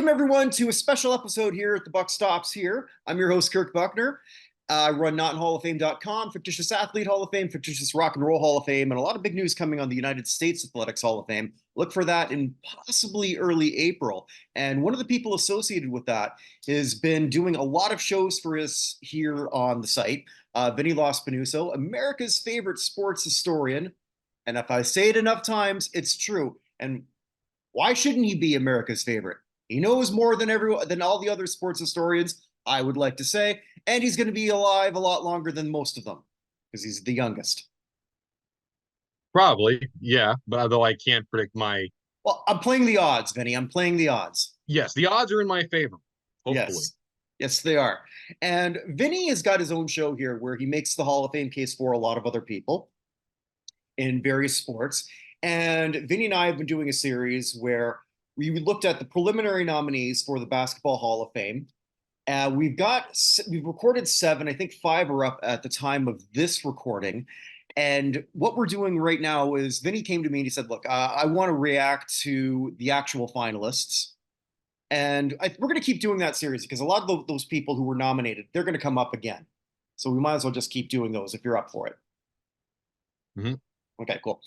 Welcome, everyone, to a special episode here at the Buck Stops here. I'm your host, Kirk Buchner. I run NotInHallOfFame.com, Fictitious Athlete Hall of Fame, Fictitious Rock and Roll Hall of Fame, and a lot of big news coming on the United States Athletics Hall of Fame. Look for that in possibly early April. And one of the people associated with that has been doing a lot of shows for us here on the site. Vinny Lospinuso, America's favorite sports historian. And if I say it enough times, it's true. And why shouldn't he be America's favorite? He knows more than everyone, than all the other sports historians, I would like to say, and he's going to be alive a lot longer than most of them because he's the youngest. Probably, yeah, but although I can't predict my. Well, I'm playing the odds, Vinny. I'm playing the odds. Yes, the odds are in my favor, hopefully. Yes. Yes, they are. And Vinny has got his own show here where he makes the Hall of Fame case for a lot of other people in various sports. And Vinny and I have been doing a series where we looked at the preliminary nominees for the Basketball Hall of Fame. We've recorded 7. I think 5 are up at the time of this recording. And what we're doing right now is Vinny came to me and he said, look, I want to react to the actual finalists. And we're going to keep doing that series because a lot of those people who were nominated, they're going to come up again. So we might as well just keep doing those if you're up for it. Mm-hmm. Okay, cool.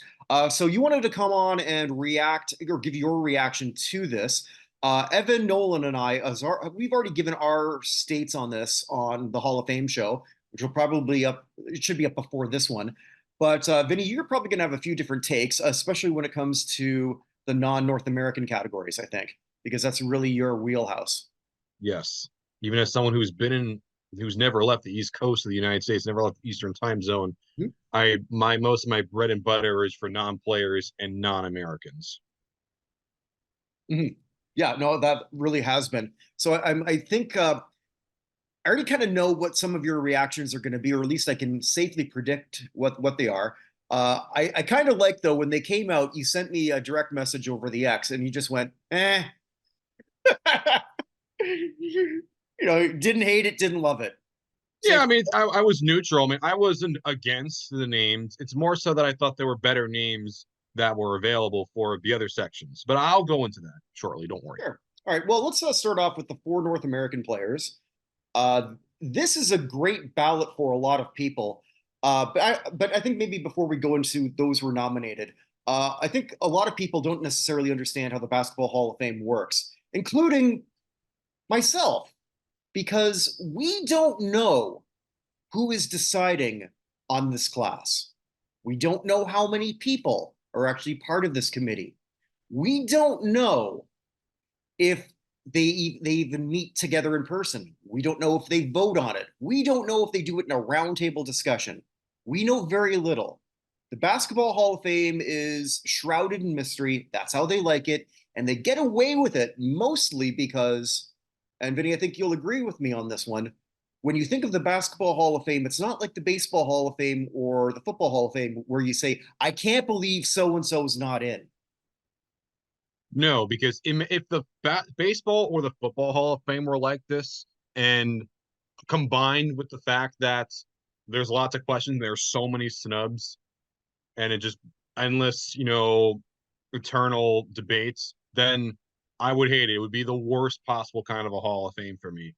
So you wanted to come on and react or give your reaction to this. Evan, Nolan, and we've already given our states on this on the Hall of Fame show, which will probably it should be up before this one. But Vinny, you're probably going to have a few different takes, especially when it comes to the non-North American categories, I think, because that's really your wheelhouse. Yes, even as someone who's never left the East Coast of the United States, never left the Eastern Time Zone, most of my bread and butter is for non-players and non-Americans. Mm-hmm. Yeah, no, that really has been. So I think I already kind of know what some of your reactions are going to be, or at least I can safely predict what they are. I kind of like, though, when they came out, you sent me a direct message over the X, and you just went, eh. Didn't hate it, didn't love it. Yeah, Same. I mean, I was neutral. I mean, I wasn't against the names. It's more so that I thought there were better names that were available for the other sections. But I'll go into that shortly. Don't worry. Sure. All right. Well, let's start off with the 4 North American players. This is a great ballot for a lot of people. But I think maybe before we go into those who were nominated, I think a lot of people don't necessarily understand how the Basketball Hall of Fame works, including myself, because we don't know who is deciding on this class. We don't know how many people are actually part of this committee. We don't know if they even meet together in person. We don't know if they vote on it. We don't know if they do it in a roundtable discussion. We know very little. The Basketball Hall of Fame is shrouded in mystery. That's how they like it. And they get away with it mostly because, and Vinny, I think you'll agree with me on this one, when you think of the Basketball Hall of Fame, it's not like the Baseball Hall of Fame or the Football Hall of Fame where you say, I can't believe so-and-so's not in. No, because if the baseball or the Football Hall of Fame were like this, and combined with the fact that there's lots of questions, there's so many snubs, and it just endless, eternal debates, then I would hate it. It would be the worst possible kind of a Hall of Fame for me.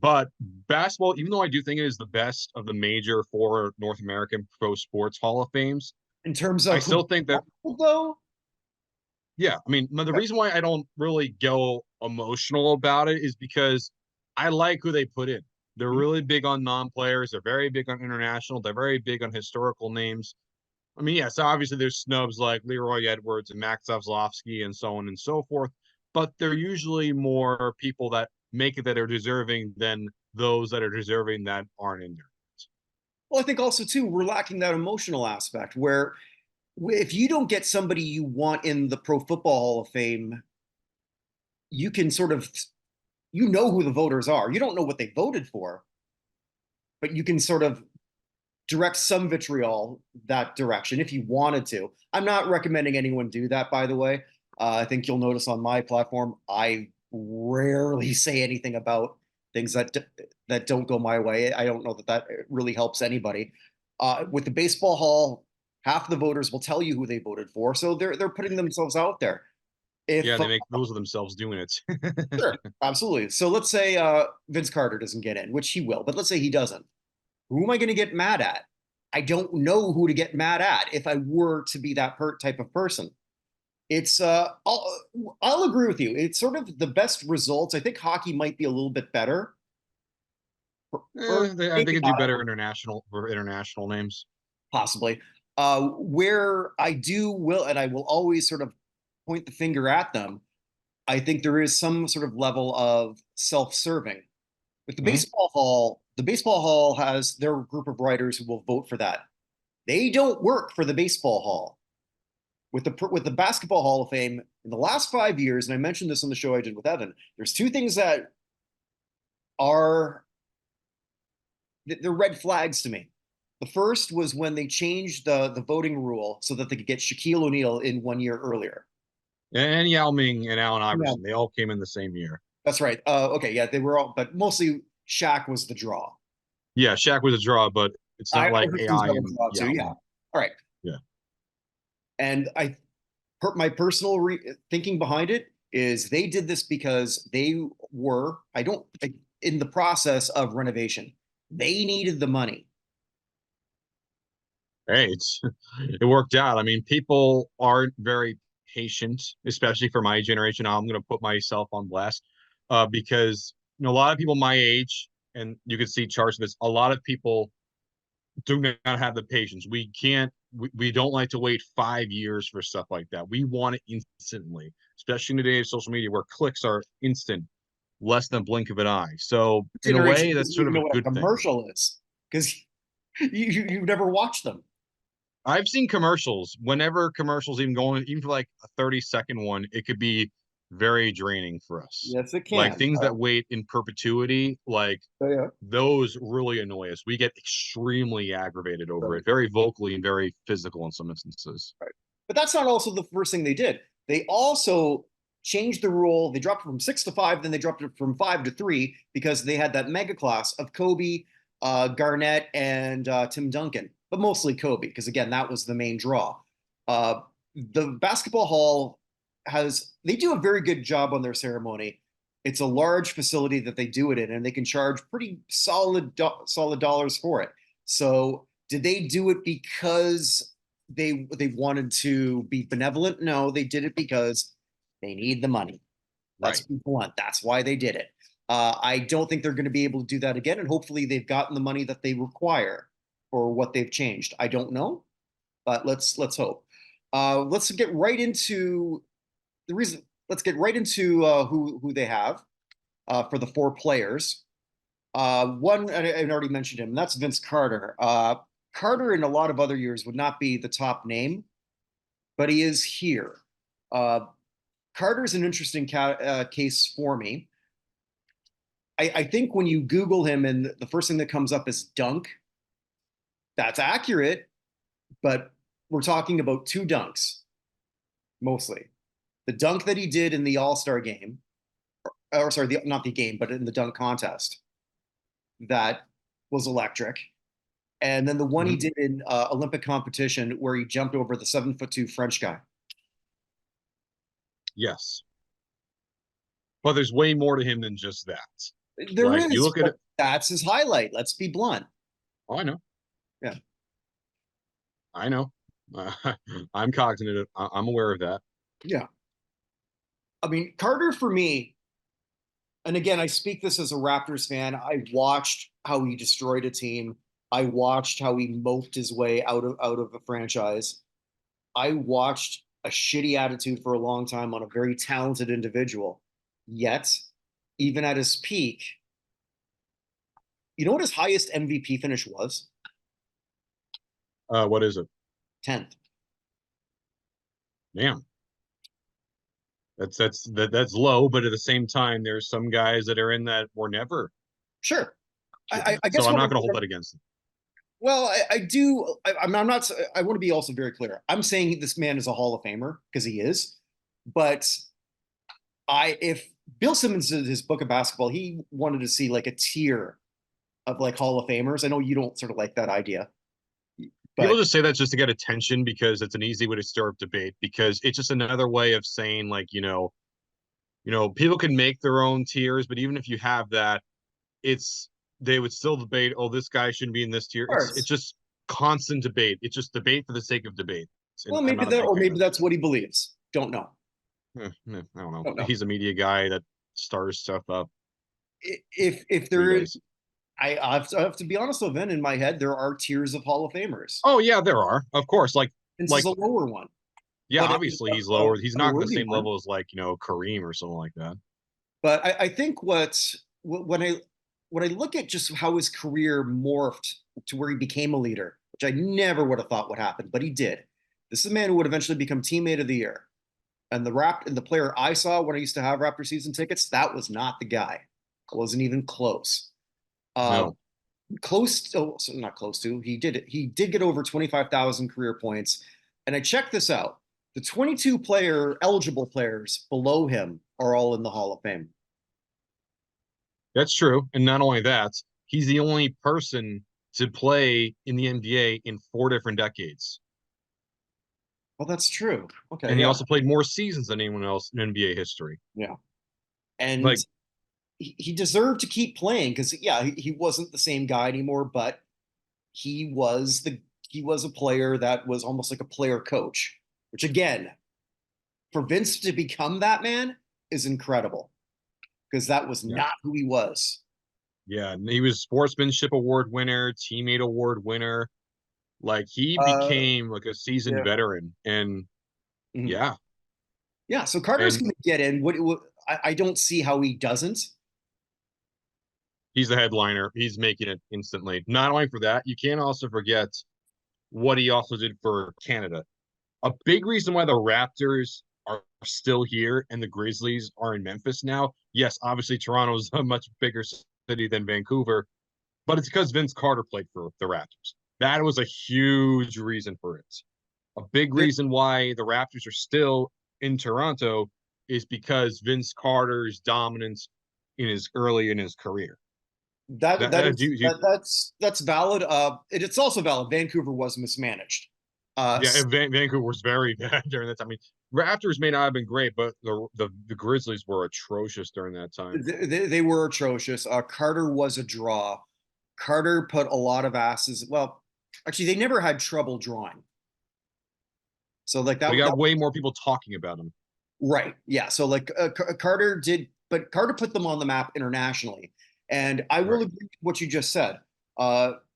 But basketball, even though I do think it is the best of the major 4 North American pro sports Hall of Fames, In terms of I still think that, though, yeah, I mean, the reason why I don't really go emotional about it is because I like who they put in. They're really big on non-players. They're very big on international. They're very big on historical names. I mean, yes, obviously there's snubs like Leroy Edwards and Max Stavslovsky and so on and so forth, but they're usually more people that make it that are deserving than those that are deserving that aren't in there. well, I think also too, we're lacking that emotional aspect where if you don't get somebody you want in the Pro Football Hall of Fame, you can sort of, who the voters are. You don't know what they voted for, but you can sort of direct some vitriol that direction if you wanted to. I'm not recommending anyone do that, by the way. I think you'll notice on my platform, I rarely say anything about things that don't go my way. I don't know that really helps anybody. With the Baseball Hall, half the voters will tell you who they voted for, so they're putting themselves out there. If Yeah, they make those of themselves doing it. Sure, absolutely. So let's say Vince Carter doesn't get in, which he will, but let's say he doesn't. Who am I going to get mad at? I don't know who to get mad at if I were to be that type of person. It's I'll agree with you. It's sort of the best results. I think hockey might be a little bit better. Or They maybe could do not, better international for international names. possibly. Where I do will, and I will always sort of point the finger at them. I think there is some sort of level of self-serving. With Mhm. the baseball hall has their group of writers who will vote for that. They don't work for the baseball hall. With the basketball Hall of Fame in the last 5 years, and I mentioned this on the show I did with Evan, there's two things that are they're red flags to me. The first was when they changed the voting rule so that they could get Shaquille O'Neal in 1 year earlier. And Yao Ming and Allen Yeah, Iverson, they all came in the same year. that's right. Okay, yeah, they were all, but mostly Shaq was the draw. Yeah, Shaq was a draw, but it's not like Iverson's AI got a and draw too. Yao Yeah. Ming. All right. Yeah. And my personal thinking behind it is they did this because they were, I don't, in the process of renovation. They needed the money. Hey, it's it worked out. I mean, people aren't very patient, especially for my generation. I'm going to put myself on blast because a lot of people my age, and you can see charts of this. A lot of people do not have the patience. We can't. We don't like to wait 5 years for stuff like that. We want it instantly, especially in the day of social media where clicks are instant, less than a blink of an eye. So in a Generation way, doesn't that's sort even of a know what a good thing. commercial is because you've never watched them. I've seen commercials. Whenever commercials even going, even for like a 30-second one, it could be very draining for us. Yes, it Like can. things that wait in perpetuity, like Yeah. those really annoy us. We get extremely aggravated over it, very vocally and very physical in some instances. Right. But that's not also the first thing they did. They also changed the rule. They dropped it from 6 to 5, then they dropped it from 5 to 3 because they had that mega class of Kobe, Garnett, and Tim Duncan, but mostly Kobe because again that was the main draw. The basketball hall they do a very good job on their ceremony. It's a large facility that they do it in, and they can charge pretty solid dollars for it. So did they do it because they wanted to be benevolent? No, they did it because they need the money. Let's Right. be blunt. That's why they did it. I don't think they're going to be able to do that again, and hopefully they've gotten the money that they require for what they've changed. I don't know, but let's hope. Let's get right into the reason. Let's get right into who they have for the 4 players. One, I already mentioned him, and that's Vince Carter. Carter, in a lot of other years, would not be the top name, but he is here. Uh, Carter is an interesting case for me. I think when you Google him and the first thing that comes up is dunk, that's accurate, but we're talking about 2 dunks mostly. The dunk that he did in the All Star game, or sorry, not the game, but in the dunk contest, that was electric. And then the one he Mhm. did in Olympic competition where he jumped over the 7'2" French guy. Yes. But there's way more to him than just that. There Like you is, look at but it. that's his highlight. Let's be blunt. Oh, I know. Yeah. I know. I'm cognizant. I'm aware of that. Yeah. I mean, Carter for me, and again, I speak this as a Raptors fan. I watched how he destroyed a team. I watched how he moped his way out of a franchise. I watched a shitty attitude for a long time on a very talented individual. Yet, even at his peak, you know what his highest MVP finish was? What is it? 10th. Damn. That's low, but at the same time, there's some guys that are in that were never Sure. given it. I So guess I'm what not I'm, going to hold that against them. well, I do. I'm not. I want to be also very clear. I'm saying this man is a Hall of Famer because he is. But if Bill Simmons did his book of basketball, he wanted to see like a tier of like Hall of Famers. I know you don't sort of like that idea. People But just say that just to get attention because it's an easy way to stir up debate because it's just another way of saying like, people can make their own tiers, but even if you have that, it's they would still debate, oh, this guy shouldn't be in this tier. of It's course, just constant debate. It's just debate for the sake of debate. And well, I'm maybe not a that, big or fan maybe of that's what he believes. Don't know. I don't know. Don't know. He's a media guy that stars stuff up. If What he there is, does. I have to be honest though, Vin, in my head, there are tiers of Hall of Famers. Oh yeah, there are. Of course. This is Like a lower one, yeah, but obviously he's a lower. He's not on the worthy same one. level as like, Kareem or something like that. But I think when I look at just how his career morphed to where he became a leader, which I never would have thought would happen, but he did. This is a man who would eventually become teammate of the year. And the player I saw when I used to have Raptor season tickets, that was not the guy. It wasn't even close. Uh, No. close to, oh, so not close to. He did get over 25,000 career points. And I checked this out. The 22 player eligible players below him are all in the Hall of Fame. That's true. And not only that, he's the only person to play in the NBA in 4 different decades. Well, that's true. Okay, And he yeah, also played more seasons than anyone else in NBA history. yeah. And Like, he deserved to keep playing because yeah, he wasn't the same guy anymore, but he was the he was a player that was almost like a player coach, which again, for Vince to become that man is incredible because that was yeah. not who he was. Yeah. And he was sportsmanship award winner, teammate award winner. Like he Uh, became like a seasoned yeah. veteran. And Mhm. yeah. Yeah, so Carter's And going to get in. I don't see how he doesn't. he's the headliner. He's making it instantly. Not only for that, you can't also forget what he also did for Canada. A big reason why the Raptors are still here and the Grizzlies are in Memphis now. Yes, obviously Toronto is a much bigger city than Vancouver, but it's because Vince Carter played for the Raptors. That was a huge reason for it. A big Yeah, reason why the Raptors are still in Toronto is because Vince Carter's dominance in his career. that That, that that is do, that's valid. It's also valid. Vancouver was mismanaged. Yeah, Vancouver was very bad during that time. I mean, Raptors may not have been great, but the Grizzlies were atrocious during that time. They were atrocious. Carter was a draw. Carter put a lot of asses. Well, actually, they never had trouble drawing. So like But he that got way more people talking about him. right, yeah. So like Carter did, but Carter put them on the map internationally. And I will Right. agree with what you just said.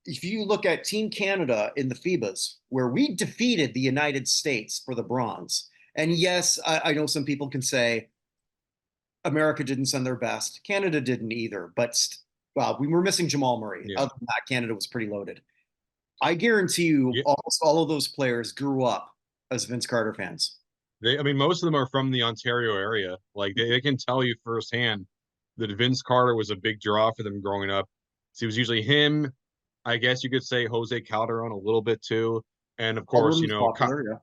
If you look at Team Canada in the FIBAs, where we defeated the United States for the bronze, and yes, I know some people can say America didn't send their best. Canada didn't either, but well, we were missing Jamal Murray. Yeah. Other than that, Canada was pretty loaded. I guarantee you, Yeah. almost all of those players grew up as Vince Carter fans. I mean, most of them are from the Ontario area. Like they can tell you firsthand that Vince Carter was a big draw for them growing up. So it was usually him. I guess you could say Jose Calderon a little bit too, and of course, Calderon was popular,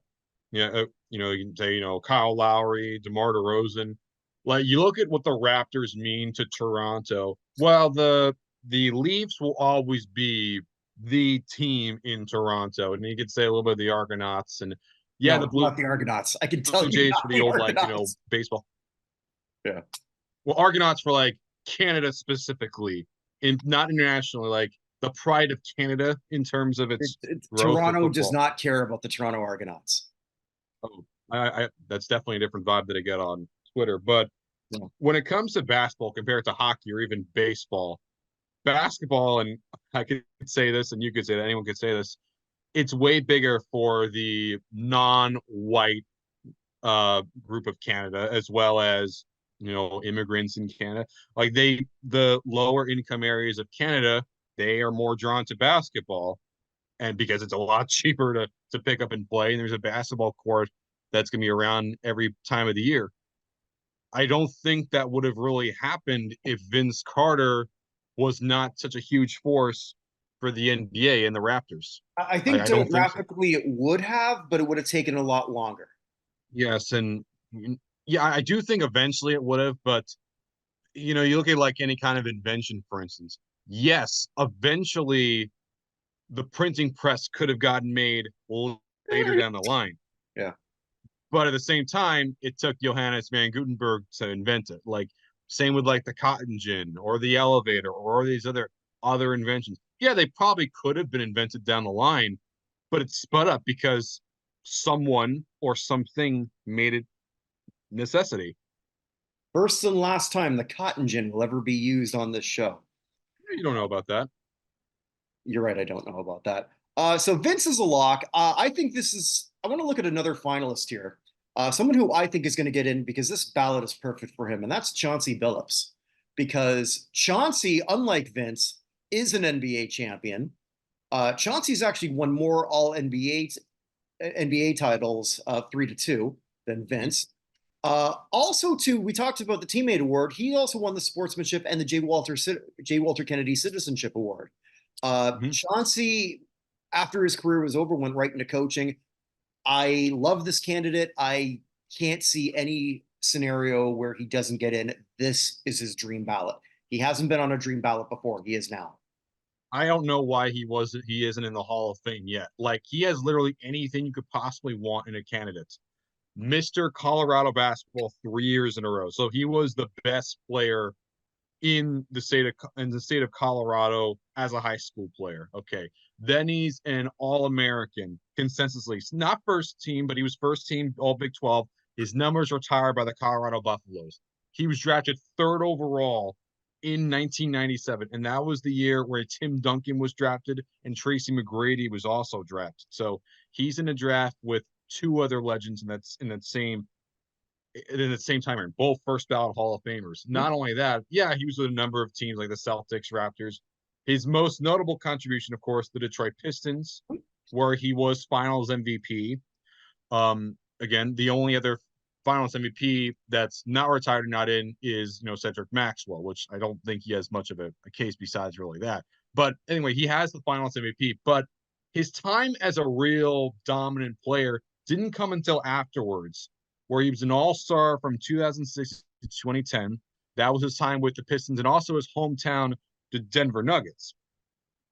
yeah. yeah, you can say, Kyle Lowry, DeMar DeRozan. Like you look at what the Raptors mean to Toronto. Well, the Leafs will always be the team in Toronto, and you could say a little bit of the Argonauts, and yeah, the No, not the Argonauts. I can tell Blue you, Jays not for the the old like Argonauts. baseball. Yeah. Well, Argonauts for like Canada specifically, in not internationally, like the pride of Canada in terms of its growth for Toronto does football. not care about the Toronto Argonauts. Oh, that's definitely a different vibe that I get on Twitter. But Yeah. when it comes to basketball compared to hockey or even baseball, basketball, and I could say this, and you could say that, anyone could say this, it's way bigger for the non-white group of Canada as well as immigrants in Canada. Like the lower income areas of Canada, they are more drawn to basketball, and because it's a lot cheaper to pick up and play, and there's a basketball court that's going to be around every time of the year. I don't think that would have really happened if Vince Carter was not such a huge force for the NBA and the Raptors. I think I don't think so. demographically it would have, but it would have taken a lot longer. Yes, and yeah, I do think eventually it would have, but you look at like any kind of invention, for instance. Yes, eventually the printing press could have gotten made later down the line. Yeah. But at the same time, it took Johannes van Gutenberg to invent it. Like same with like the cotton gin or the elevator or these other inventions. Yeah, they probably could have been invented down the line, but it sped up because someone or something made it necessity. First and last time the cotton gin will ever be used on this show. You don't know about that. You're right, I don't know about that. So Vince is a lock. I think this is, I want to look at another finalist here. Someone who I think is going to get in because this ballot is perfect for him, and that's Chauncey Billups. Because Chauncey, unlike Vince, is an NBA champion. Chauncey's actually won more all NBA titles, 3-2, than Vince. Also, too, we talked about the teammate award. He also won the sportsmanship and the J. Walter Kennedy Citizenship Award. Mhm. Chauncey, after his career was over, went right into coaching. I love this candidate. I can't see any scenario where he doesn't get in. This is his dream ballot. He hasn't been on a dream ballot before. He is now. I don't know why he isn't in the Hall of Fame yet. Like he has literally anything you could possibly want in a candidate. Mr. Colorado basketball 3 years in a row. So he was the best player in the state of Colorado as a high school player. Okay. Then he's an All-American consensusly. Not first team, but he was first team All Big 12. His numbers retired by the Colorado Buffaloes. He was drafted third overall in 1997, and that was the year where Tim Duncan was drafted and Tracy McGrady was also drafted. So he's in a draft with two other legends in the same time, both first ballot Hall of Famers. Not only that, yeah, he was with a number of teams like the Celtics, Raptors. His most notable contribution, of course, the Detroit Pistons, where he was Finals MVP. Again, the only other Finals MVP that's not retired or not in is Cedric Maxwell, which I don't think he has much of a case besides really that. But anyway, he has the Finals MVP. But his time as a real dominant player didn't come until afterwards, where he was an all-star from 2006 to 2010. That was his time with the Pistons and also his hometown, the Denver Nuggets.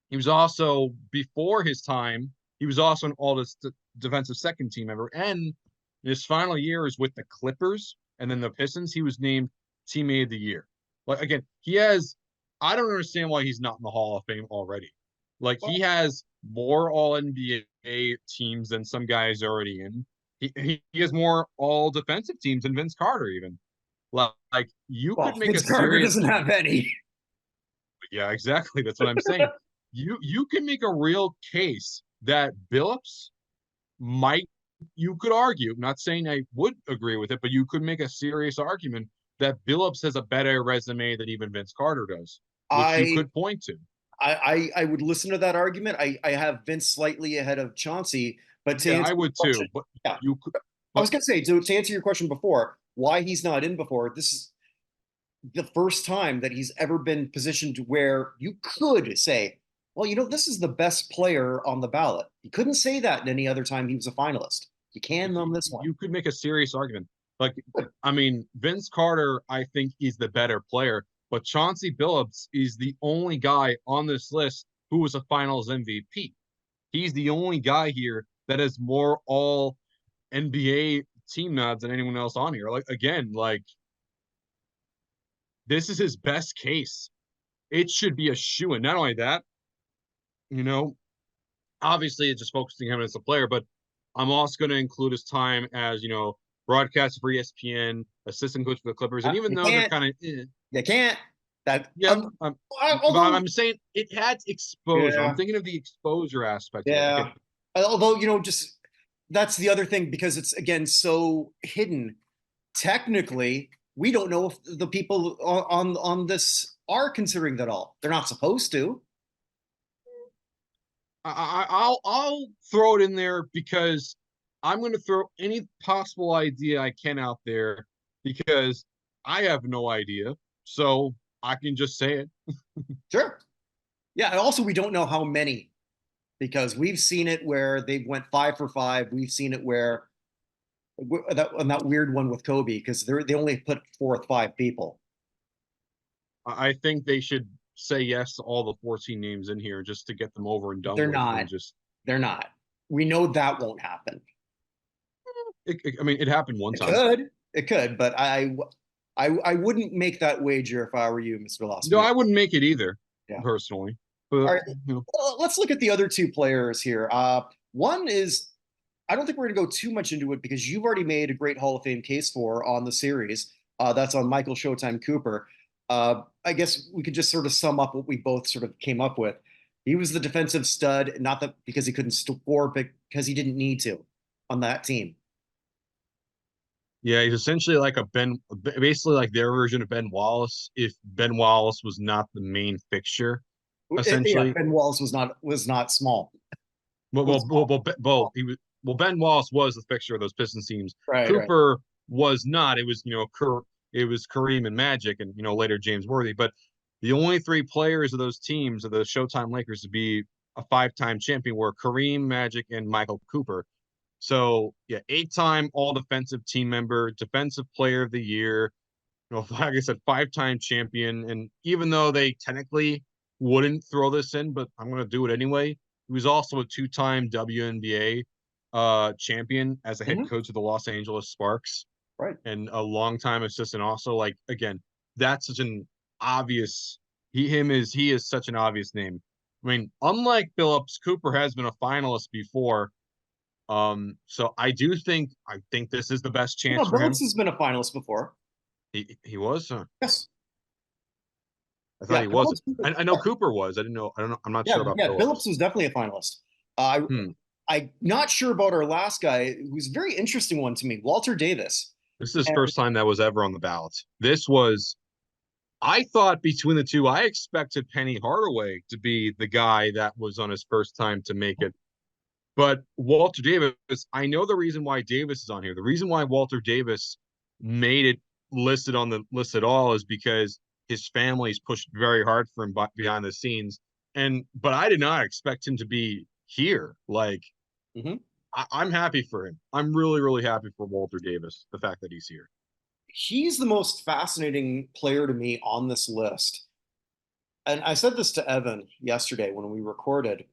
He was also, before his time, he was also an all-defensive second team member. And in his final years with the Clippers and then the Pistons, he was named Teammate of the Year. Like, again, I don't understand why he's not in the Hall of Fame already. Like, he has more All-NBA teams than some guys already in. He has more all defensive teams than Vince Carter even. Like you Well, could make a Vince Carter serious doesn't have any. yeah, exactly. That's what I'm saying. You can make a real case that Billups might you could argue, not saying I would agree with it, but you could make a serious argument that Billups has a better resume than even Vince Carter does, which you I could point to. I would listen to that argument. I have Vince slightly ahead of Chauncey, but to Yeah, answer I your would question, too, but yeah, you could I but was gonna say to answer your question before, why he's not in before. This is the first time that he's ever been positioned where you could say, well, this is the best player on the ballot. You couldn't say that in any other time he was a finalist. You can on this one. you could make a serious argument. Like, I mean, Vince Carter, I think he's the better player, but Chauncey Billups is the only guy on this list who was a Finals MVP. He's the only guy here that has more All NBA team nods than anyone else on here. Like, again, like this is his best case. It should be a shoe in. Not only that, you know, obviously it's just focusing him as a player, but I'm also going to include his time as, broadcaster for ESPN, assistant coach for the Clippers. And even You though they're can't. kind of, You can't. That yeah, but although I'm saying it had exposure. I'm yeah, thinking of the exposure aspect of it. Okay. yeah. Although just that's the other thing because it's again so hidden. Technically, we don't know if the people on this are considering that all. They're not supposed to. I'll throw it in there because I'm going to throw any possible idea I can out there because I have no idea. So I can just say it. Sure. Yeah, and also we don't know how many because we've seen it where they went 5 for 5. We've seen it where that weird one with Kobe because they only put forth 5 people. I think they should say yes to all the 14 names in here just to get them over and done They're with not. and just They're not. We know that won't happen. I mean, it happened one It time. could. It could, but I wouldn't make that wager if I were you, Mr. No, Lospinuso. I wouldn't make it either, Yeah. personally. All But right. Let's look at the other two players here. One is I don't think we're going to go too much into it because you've already made a great Hall of Fame case for on the series. That's on Michael Showtime Cooper. I guess we could just sort of sum up what we both sort of came up with. He was the defensive stud, not that because he couldn't score, but because he didn't need to on that team. yeah, he's essentially like basically like their version of Ben Wallace. If Ben Wallace was not the main fixture, Yeah, essentially. Ben Wallace was not small. Well, Was well, well, small. well, well, he was. Well, Ben Wallace was the fixture of those Pistons teams. Right, right. Cooper was not. It was it was Kareem and Magic, and later James Worthy. But the only three players of those teams of the Showtime Lakers to be a five-time champion were Kareem, Magic, and Michael Cooper. So yeah, eight-time All Defensive Team member, Defensive Player of the Year. Like I said, five-time champion. And even though they technically wouldn't throw this in, but I'm going to do it anyway. He was also a two-time WNBA champion as a head Mhm. coach of the Los Angeles Sparks Right. and a longtime assistant. Also, like again, that's such an obvious. He is such an obvious name. I mean, unlike Phillips, Cooper has been a finalist before. So I think this is the best chance No, for Billups him. has been a finalist before. He was. Yes. I thought Yeah, he wasn't. Billups. I know Cooper was. I didn't know. I don't know. I'm not sure Yeah, about yeah, Billups Phillips. was definitely a finalist. Uh, Hmm. I'm not sure about our last guy, who's a very interesting one to me, Walter Davis. This is his And first time that was ever on the ballot. This was. I thought between the two, I expected Penny Hardaway to be the guy that was on his first time to make it. But Walter Davis, I know the reason why Davis is on here. The reason why Walter Davis made it listed on the list at all is because his family's pushed very hard for him behind the scenes. But I did not expect him to be here. Like Mhm. I'm happy for him. I'm really, really happy for Walter Davis, the fact that he's here. He's the most fascinating player to me on this list. And I said this to Evan yesterday when we recorded.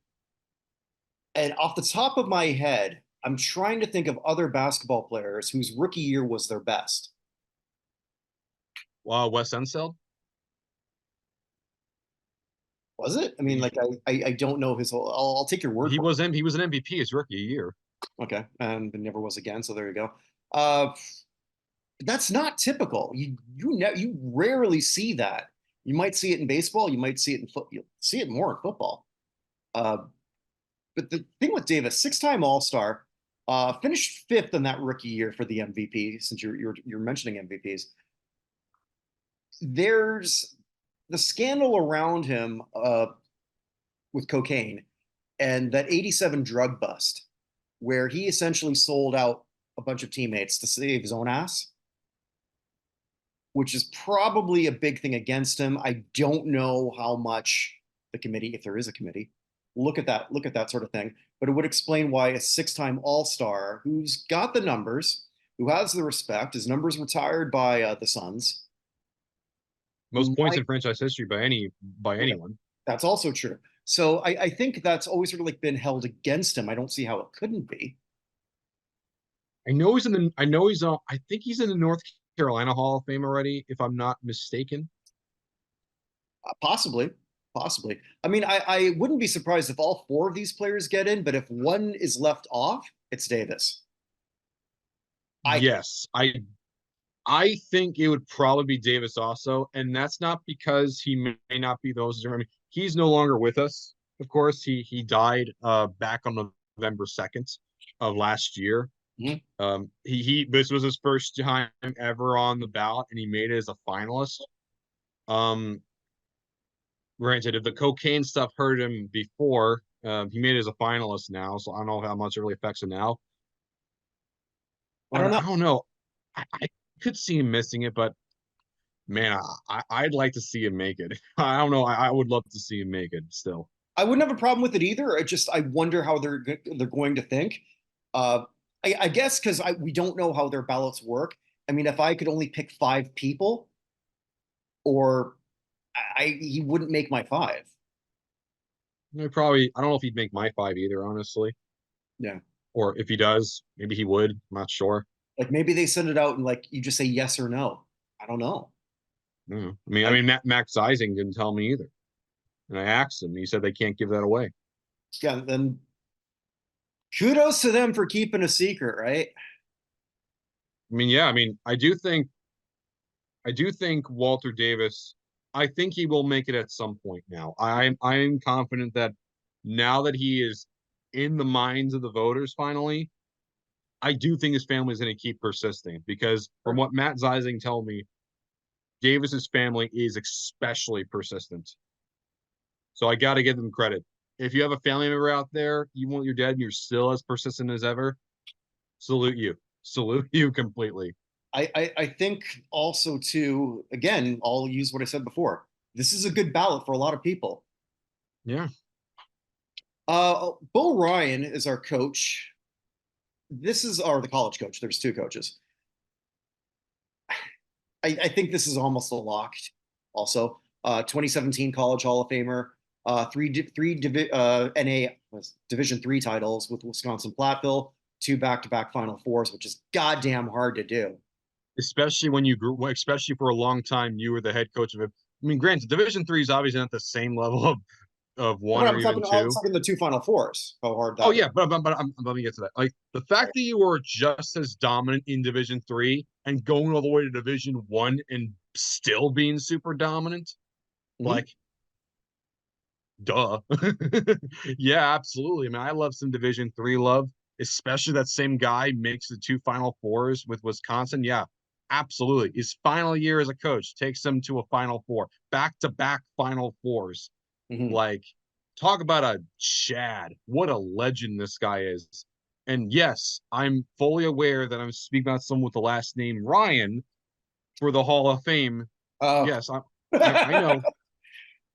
And off the top of my head, I'm trying to think of other basketball players whose rookie year was their best. Wow, Wes Unseld? Was it? I mean, He, like I don't know his whole. I'll take your word he for was he was an MVP his rookie year. it. Okay, and never was again. So there you go. Uh, that's not typical. You rarely see that. You might see it in baseball. You might see it in foot. You'll see it more in football. Uh, but the thing with Davis, six-time All-Star, finished fifth in that rookie year for the MVP. Since you're mentioning MVPs, there's the scandal around him with cocaine and that '87 drug bust, where he essentially sold out a bunch of teammates to save his own ass, which is probably a big thing against him. I don't know how much the committee, if there is a committee, look at that sort of thing. But it would explain why a six-time All-Star who's got the numbers, who has the respect, his numbers retired by the Suns, Most points might. in franchise history by Okay, anyone. that's also true. So I think that's always sort of like been held against him. I don't see how it couldn't be. I know he's on I think he's in the North Carolina Hall of Fame already, if I'm not mistaken. Possibly, possibly. I mean, I wouldn't be surprised if all four of these players get in, but if one is left off, it's Davis. I think. Yes, I think it would probably be Davis also, and that's not because he may not be those. I mean, he's no longer with us. Of course, he died back on November 2nd of last year. Mhm. He this was his first time ever on the ballot, and he made it as a finalist. Um, Granted, if the cocaine stuff hurt him before, he made it as a finalist now, so I don't know how much it really affects him now. I don't But know. I don't know. I could see him missing it, but man, I'd like to see him make it. I don't know. I would love to see him make it still. I wouldn't have a problem with it either. I wonder how they're going to think. Uh, I guess because we don't know how their ballots work. I mean, if I could only pick five people, or he wouldn't make my five. I don't know if he'd make my five either, honestly. Yeah. Or if he does, maybe he would. I'm not sure. Like maybe they send it out and like you just say yes or no. I don't know. No. I I mean, Max Zeising didn't tell me either. And I asked him, he said they can't give that away. yeah, then kudos to them for keeping a secret, right? I mean, yeah, I mean, I do think Walter Davis, I think he will make it at some point now. I'm confident that now that he is in the minds of the voters finally, I do think his family is going to keep persisting because from what Matt Zeising told me, Davis's family is especially persistent. So I got to give them credit. If you have a family member out there, you want your dead and you're still as persistent as ever, salute you. Salute you completely. I think also too, again, I'll use what I said before. This is a good ballot for a lot of people. Yeah. Bo Ryan is our coach. This is our the college coach. There's two coaches. I think this is almost a lock. Also, 2017 College Hall of Famer, NA Division three titles with Wisconsin Platteville, two back-to-back Final Fours, which is goddamn hard to do. Especially when you grew, especially for a long time, you were the head coach of it. I mean, granted, Division three is obviously not the same level of one But or even I'm two. talking the two Final Fours. How hard Oh that is. yeah, but let me get to that. Like the fact that you were just as dominant in Division three and going all the way to Division one and still being super dominant, Mhm. like, duh. Yeah, absolutely. I mean, I love some Division three love, especially that same guy makes the two Final Fours with Wisconsin. Yeah, absolutely. His final year as a coach takes them to a Final Four, back to back Final Fours. Mhm. Like, talk about a Chad. What a legend this guy is. And yes, I'm fully aware that I'm speaking about someone with the last name Ryan for the Hall of Fame. Uh, Yes, I know.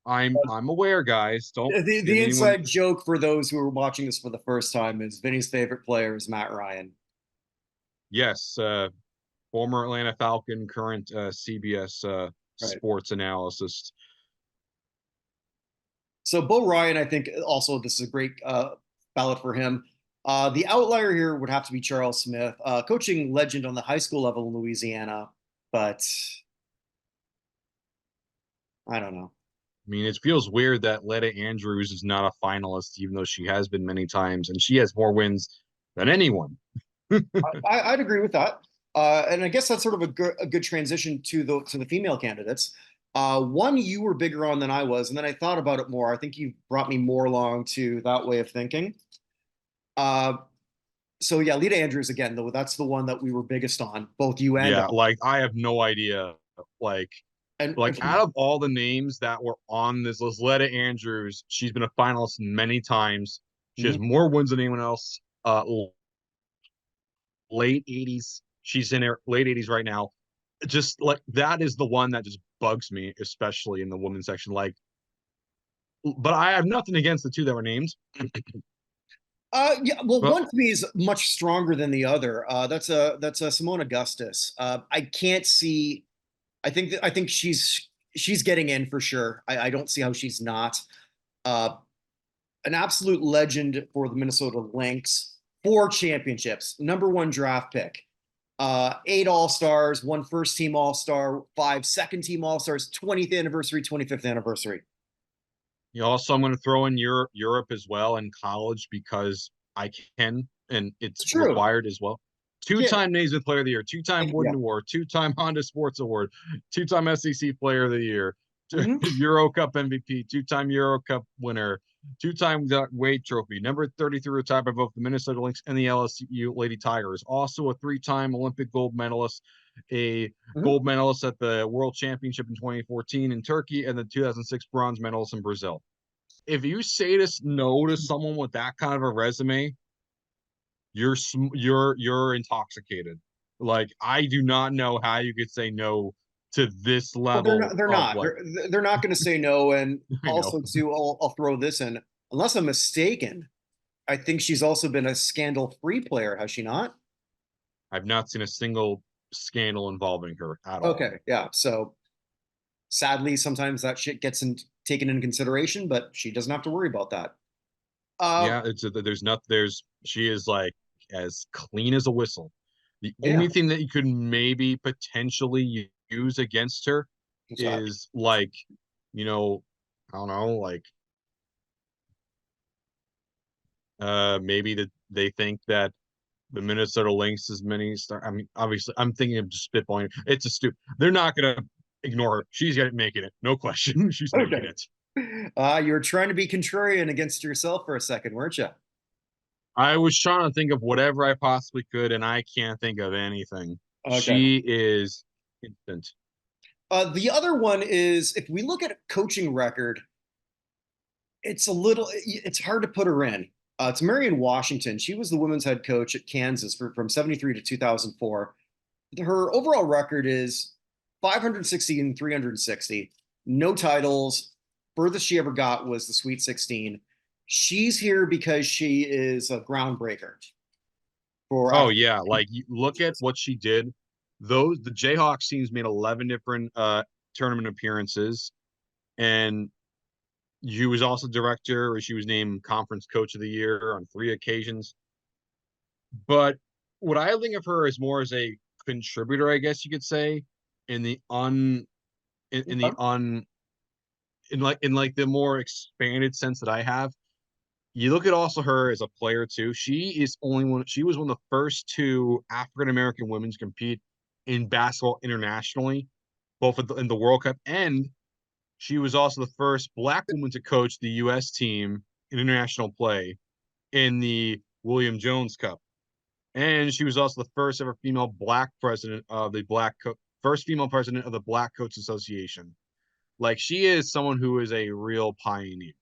I'm aware, guys. Don't get the anyone. inside joke for those who are watching this for the first time is Vinny's favorite player is Matt Ryan. Yes, former Atlanta Falcon, current CBS Right. sports analyst. So Bo Ryan, I think also this is a great ballot for him. The outlier here would have to be Charles Smith, coaching legend on the high school level in Louisiana, but I don't know. I mean, it feels weird that Letta Andrews is not a finalist, even though she has been many times, and she has more wins than anyone. I'd agree with that. And I guess that's sort of a good transition to the female candidates. One you were bigger on than I was, and then I thought about it more. I think you brought me more along to that way of thinking. Uh, so yeah, Lita Andrews again, though that's the one that we were biggest on, both you and I. Yeah, like I have no idea. Like, And like out of all the names that were on this list, Letta Andrews, she's been a finalist many times. She has Mhm. more wins than anyone else. Late 80s. She's in her late 80s right now. Just like that is the one that just bugs me, especially in the women's section. Like, but I have nothing against the two that were named. Yeah, well, But one to me is much stronger than the other. That's a Simone Augustus. I can't see. I think she's getting in for sure. I don't see how she's not. Uh, an absolute legend for the Minnesota Lynx. Four championships, number one draft pick, eight All Stars, one first team All Star, five second team All Stars, 20th anniversary, 25th anniversary. you know, also I'm going to throw in Europe as well in college because I can, and It's it's true. required as well. Yeah, Two-time Naismith Player of the Year, two-time yeah. Wooden Award, two-time Honda Sports Award, two-time SEC Player of the Year, Mhm. Euro Cup MVP, two-time Euro Cup winner, two-time Wade Trophy, number 33 retired by both the Minnesota Lynx and the LSU Lady Tigers. Also a three-time Olympic gold medalist, a Mhm. gold medalist at the World Championship in 2014 in Turkey, and the 2006 bronze medalist in Brazil. If you say this no to someone with that kind of a resume, you're intoxicated. Like I do not know how you could say no to this Well, they're level not. They're of not. like They're not going to say no. And I know. also, too, I'll throw this in. Unless I'm mistaken, I think she's also been a scandal-free player, has she not? I've not seen a single scandal involving her at all. Okay, yeah. So Sadly, sometimes that shit gets taken into consideration, but she doesn't have to worry about that. Yeah, there's not there's she is like as clean as a whistle. The Yeah. only thing that you could maybe potentially use against her What's that? is like, you know, I don't know, like maybe that they think that the Minnesota Lynx is many star. I mean, obviously, I'm thinking of just spitballing. It's a stupid. They're not gonna ignore her. She's gonna making it, no question. She's making Okay. it. You were trying to be contrarian against yourself for a second, weren't you? I was trying to think of whatever I possibly could, and I can't think of anything. Okay. She is instant. The other one is if we look at a coaching record, it's hard to put her in. It's Marion Washington. She was the women's head coach at Kansas from 73 to 2004. Her overall record is 560 and 360, no titles. Furthest she ever got was the Sweet 16. She's here because she is a groundbreaker for Oh athletes. yeah, like you look at what she did. The Jayhawks teams made 11 different tournament appearances, and she was also director, or she was named conference coach of the year on 3 occasions. But what I think of her is more as a contributor, I guess you could say, in the un in the un in like the more expanded sense that I have. You look at also her as a player too. She was one of the first two African American women to compete in basketball internationally, both in the World Cup, and she was also the first Black woman to coach the U.S. team in international play in the William Jones Cup. And she was also the first ever female Black president of the first female president of the Black Coach Association. Like she is someone who is a real pioneer.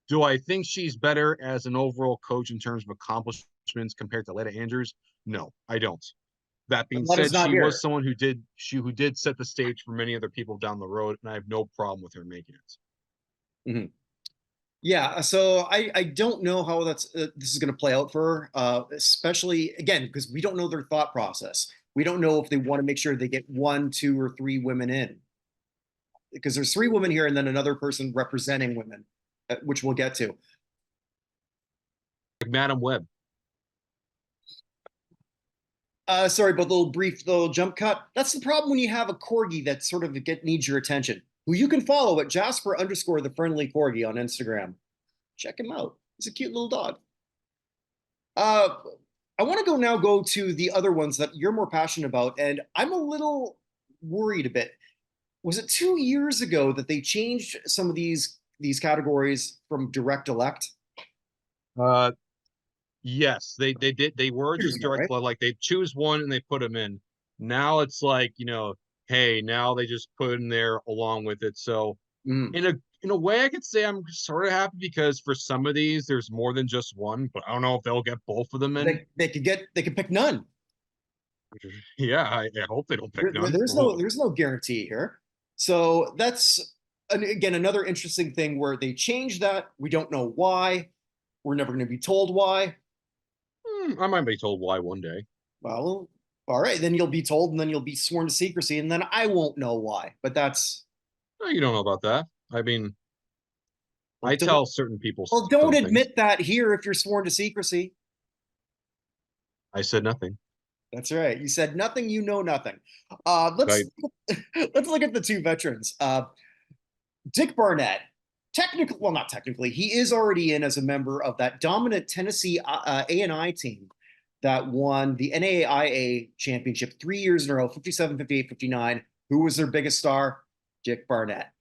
Do I think she's better as an overall coach in terms of accomplishments compared to Leda Andrews? No, I don't. That being Let us said, not she was here. someone who did set the stage for many other people down the road, and I have no problem with her making it. Mhm. Yeah, so I don't know how this is going to play out for her, especially again because we don't know their thought process. We don't know if they want to make sure they get one, two, or three women in because there's three women here and then another person representing women, which we'll get to. Like Madam Web. Sorry, but little jump cut. That's the problem when you have a corgi that sort of needs your attention. Who you can follow at Jasper underscore the friendly corgi on Instagram. Check him out. He's a cute little dog. Uh, I want to go to the other ones that you're more passionate about, and I'm a little worried a bit. Was it 2 years ago that they changed some of these categories from direct elect? Uh, yes, they did. They were Years just ago, direct right? blood. Like they choose one and they put them in. Now it's like, hey, now they just put in there along with it. So Mm. in a way, I could say I'm sort of happy because for some of these, there's more than just one. But I don't know if they'll get both of them in. They could pick none. Yeah, I hope they don't pick none. Oh, There's no guarantee here. So that's again another interesting thing where they changed that. We don't know why. We're never going to be told why. I might be told why one day. Well, all right, then you'll be told, and then you'll be sworn to secrecy, and then I won't know why. But that's You don't know about that. I mean, well, I don't tell certain people don't certain things. admit that here if you're sworn to secrecy. I said nothing. That's right. You said nothing. You know nothing. I Let's look at the two veterans. Dick Barnett. Technically, well, not technically, he is already in as a member of that dominant Tennessee A&I team that won the NAIA championship 3 years in a row, 57, 58, 59. Who was their biggest star? Dick Barnett.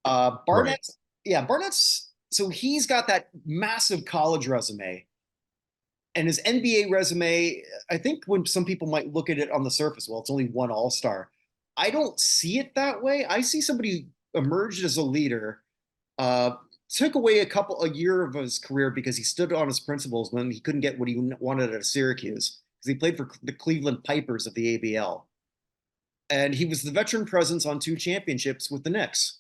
right. Barnett's, yeah, Barnett's, so he's got that massive college resume. And his NBA resume, I think when some people might look at it on the surface, well, it's only one All Star. I don't see it that way. I see somebody emerged as a leader, uh, took away a year of his career because he stood on his principles when he couldn't get what he wanted at Syracuse because he played for the Cleveland Pipers of the ABL, and he was the veteran presence on two championships with the Knicks.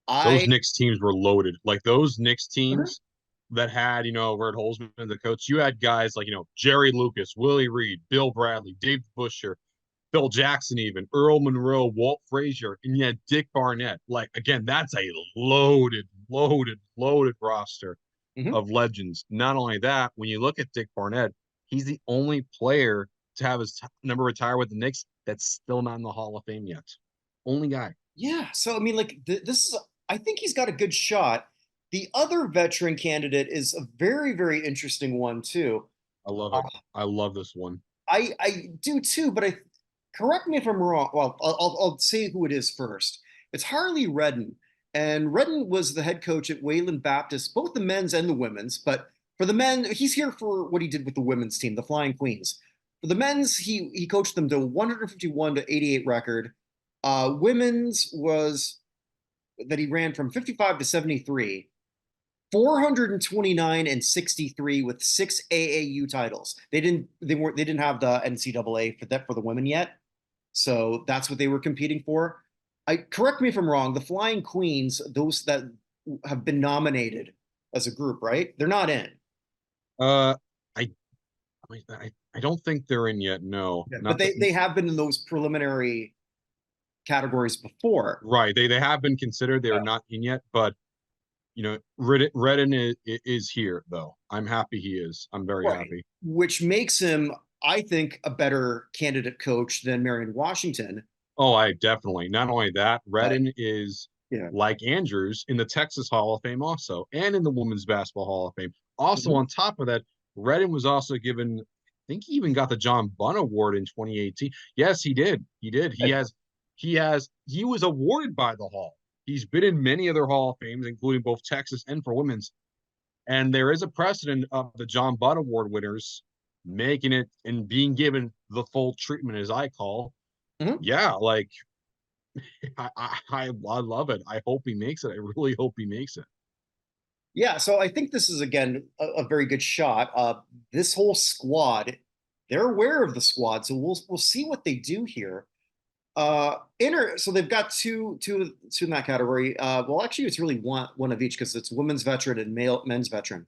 Those I Knicks teams were loaded. Like those Knicks uh-huh. teams that had, Red Holzman, the coach, you had guys like, Jerry Lucas, Willie Reed, Bill Bradley, Dave Busher. Phil Jackson, even Earl Monroe, Walt Frazier, and yet Dick Barnett. Like again, that's a loaded roster Mhm. of legends. Not only that, when you look at Dick Barnett, he's the only player to have his number retire with the Knicks that's still not in the Hall of Fame yet. Only guy. Yeah. So I mean, like this is. I think he's got a good shot. The other veteran candidate is a very, very interesting one too. I love Uh, it. I love this one. I do too, but I correct me if I'm wrong. Well, I'll say who it is first. It's Harley Redden, and Redden was the head coach at Wayland Baptist, both the men's and the women's. But for the men, he's here for what he did with the women's team, the Flying Queens. For the men's, he coached them to 151 to 88 record. Women's was that he ran from 55 to 73. 429 and 63 with six AAU titles. They didn't have the NCAA for that for the women yet. So that's what they were competing for. I correct me if I'm wrong. The Flying Queens, those that have been nominated as a group, right? They're not in. Uh, I, I don't think they're in yet. No, Yeah. But not that. they have been in those preliminary categories before. Right. They have been considered. They are not in yet, but Redden is here though. I'm happy he is. I'm very Right. happy. Which makes him, I think, a better candidate coach than Marion Washington. Oh, I definitely. Not only that, But Redden is yeah. like Andrews in the Texas Hall of Fame also, and in the Women's Basketball Hall of Fame. Also, Mhm. on top of that, Redden was also given, I think he even got the John Bunn Award in 2018. Yes, he did. He did. He was awarded by the Hall. He's been in many other Hall of Fames, including both Texas and for women's. And there is a precedent of the John Bunn Award winners making it and being given the full treatment, as I call. Mhm. Yeah, like I love it. I hope he makes it. I really hope he makes it. Yeah, so I think this is again a very good shot. This whole squad, they're aware of the squad, so we'll see what they do here. So they've got two in that category. Well, actually, it's really one of each because it's women's veteran and men's veteran.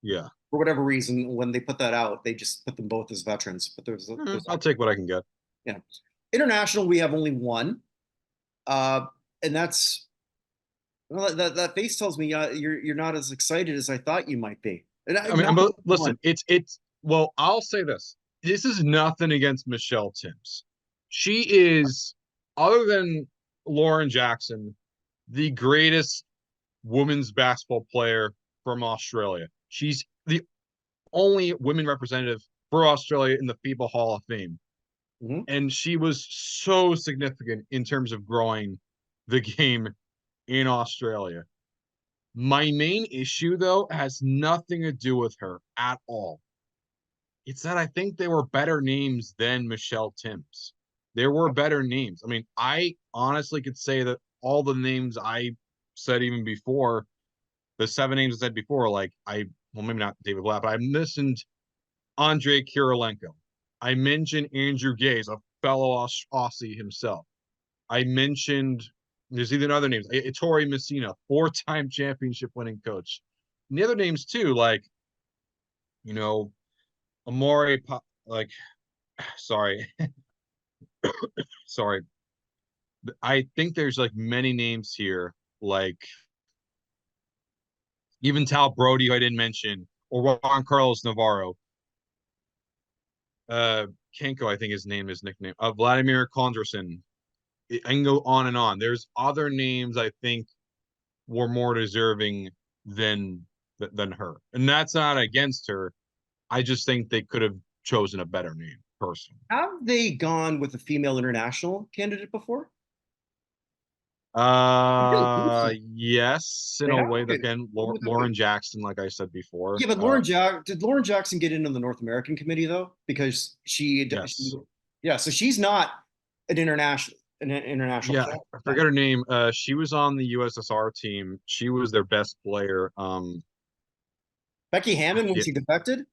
Yeah. For whatever reason, when they put that out, they just put them both as veterans. But there's I'll take what I can get. yeah, international. We have only one, uh, and that's well, that face tells me you're not as excited as I thought you might be. And I mean, not that one. listen, it's well, I'll say this. This is nothing against Michelle Timms. She is, other than Lauren Jackson, the greatest women's basketball player from Australia. She's the only women representative for Australia in the FIBA Hall of Fame. Mhm. And she was so significant in terms of growing the game in Australia. My main issue, though, has nothing to do with her at all. It's that I think they were better names than Michelle Timms. There were better names. I mean, I honestly could say that all the names I said even before, the seven names I said before, well, maybe not David Blatt, but I mentioned Andre Kirilenko. I mentioned Andrew Gaze, a fellow Aussie himself. I mentioned there's even other names. Ettore Messina, four-time championship winning coach. And the other names too, like you know, Amore, like sorry, sorry. I think there's like many names here, like even Tal Brody, who I didn't mention, or Juan Carlos Navarro. Uh, Kenko, I think his name is nickname. Vladimir Kondrasin. I can go on and on. There's other names I think were more deserving than than her. And that's not against her. I just think they could have chosen a better name, personally. Have they gone with a female international candidate before? I don't think so. Yes, in They a have. way that Okay. can Who would that Lauren be? Jackson, like I said before. Yeah, but did Lauren Jackson get into the North American committee though? Because Yes. yeah, so she's not an international Yeah, player. I forget her name. She was on the USSR team. She was their best player. Becky I Hammond when forget. she defected.